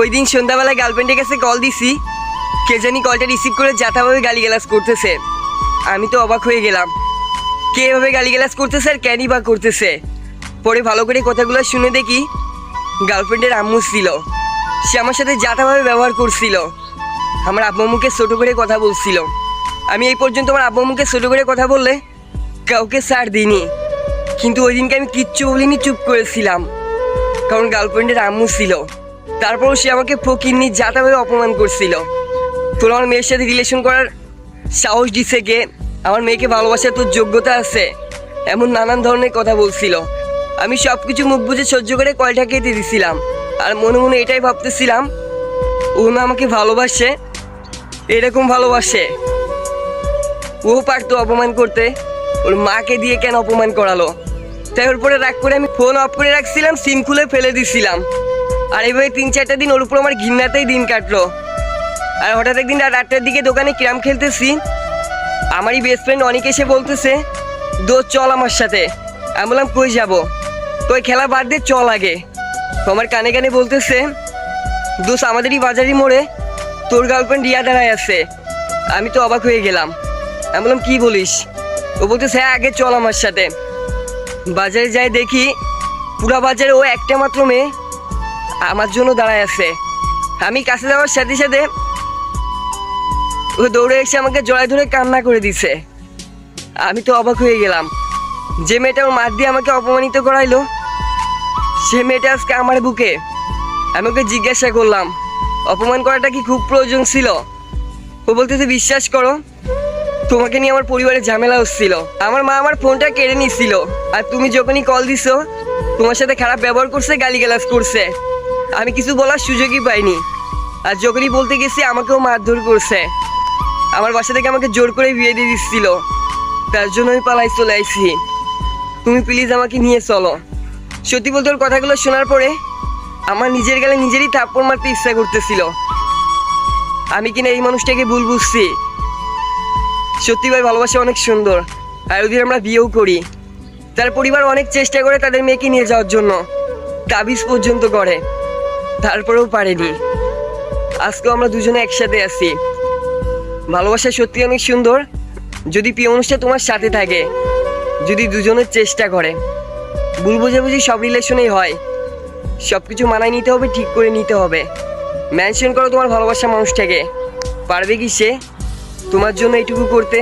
ওই দিন সন্ধ্যাবেলায় গার্লফ্রেন্ডের কাছে কল দিছি, কে জানি কলটা রিসিভ করে যাতাভাবে গালিগালাজ করতেছে। আমি তো অবাক হয়ে গেলাম, কে এভাবে গালিগালাজ করতেছে আর কেনই বা করতেছে। পরে ভালো করে কথাগুলো শুনে দেখি গার্লফ্রেন্ডের আম্মু ছিল, সে আমার সাথে যাতাভাবে ব্যবহার করছিল, আমার আব্বু আম্মুকে ছোটো করে কথা বলছিল। আমি এই পর্যন্ত আমার আব্বু আম্মুকে ছোটো করে কথা বললে কাউকে ছাড় দিইনি, কিন্তু ওই দিনকে আমি কিচ্ছু বলিনি, চুপ করেছিলাম, কারণ গার্লফ্রেন্ডের আম্মু ছিল। তারপরও সে আমাকে ফকিন্নি যাতাভাবে অপমান করছিল। তোর আমার মেয়ের সাথে রিলেশন করার সাহস দিছে কে? আমার মেয়েকে ভালোবাসার তোর যোগ্যতা আছে? এমন নানান ধরনের কথা বলছিল। আমি সব কিছু মুখ বুঝে সহ্য করে কলটা কেটে দিছিলাম, আর মনে মনে এটাই ভাবতেছিলাম, ও না আমাকে ভালোবাসে, এরকম ভালোবাসে। ও পারতো অপমান করতে, ওর মাকে দিয়ে কেন অপমান করালো? তাই ওর পরে রাগ করে আমি ফোন অফ করে রাখছিলাম, সিম খুলে ফেলে দিছিলাম। আর এইভাবে 3-4টা দিন ওর উপর আমার ঘৃণাতেই দিন কাটলো। আর হঠাৎ একদিন রাত 8টার দিকে দোকানে ক্যারাম খেলতেছি, আমারই বেস্ট ফ্রেন্ড অনেক এসে বলতেছে, দোস্ত চল আমার সাথে। আমি বললাম কই যাবো? তো ওই খেলা বাদ দিয়ে চল আগে। তো আমার কানে কানে বলতেছে, দোস্ত আমাদেরই বাজারি মোড়ে তোর গার্লফ্রেন্ড রিয়া দাঁড়ায় আছে। আমি তো অবাক হয়ে গেলাম। আমি বললাম কী বলিস? ও বলতেছে হ্যাঁ আগে চল আমার সাথে। বাজারে যাই দেখি পুরা বাজারে ও একটা মাত্র মেয়ে আমার জন্য দাঁড়ায় আছে। আমি কাছে যাওয়ার সাথে সাথে ও দৌড়ে এসে আমাকে জড়ায় ধরে কান্না করে দিছে। আমি তো অবাক হয়ে গেলাম, যে মেয়েটা ওর মার দিয়ে আমাকে অপমানিত করাইলো, সে মেয়েটা আজকে আমার বুকে। আমি ওকে জিজ্ঞাসা করলাম, অপমান করাটা কি খুব প্রয়োজন ছিল? ও বলতেছে বিশ্বাস করো, তোমাকে নিয়ে আমার পরিবারে ঝামেলা হচ্ছিল, আমার মা আমার ফোনটা কেড়ে নিচ্ছিল, আর তুমি যখনই কল দিছো তোমার সাথে খারাপ ব্যবহার করছে, গালিগালাজ করছে। আমি কিছু বলার সুযোগই পাইনি, আর যখনই বলতে গেছি আমাকেও মারধর করছে। আমার বাসা থেকে আমাকে জোর করে বিয়ে দিয়ে দিচ্ছিল, তার জন্য আমি পালাই চলে আইছি। তুমি প্লিজ আমাকে নিয়ে চলো। সত্যি বলতে ওর কথাগুলো শোনার পরে আমার নিজের গালে নিজেরই থাপ্পড় মারতে ইচ্ছা করতেছিল। আমি কিনা এই মানুষটাকে ভুল বুঝছি। সত্যি ভাই ভালোবাসা অনেক সুন্দর, আর ওদের আমরা বিয়েও করি। তার পরিবার অনেক চেষ্টা করে তাদের মেয়েকে নিয়ে যাওয়ার জন্য, তাবিজ পর্যন্ত করে, তারপরেও পারেনি। আজকেও আমরা দুজনে একসাথে আছি। ভালোবাসা সত্যি অনেক সুন্দর, যদি প্রিয় মানুষটা তোমার সাথে থাকে, যদি দুজনের চেষ্টা করে। ভুল বোঝাবুঝি সব রিলেশনেই হয়, সব কিছু মানায় নিতে হবে, ঠিক করে নিতে হবে। মেনশন করো তোমার ভালোবাসা মানুষটাকে, পারবে কি সে তোমার জন্য এইটুকু করতে?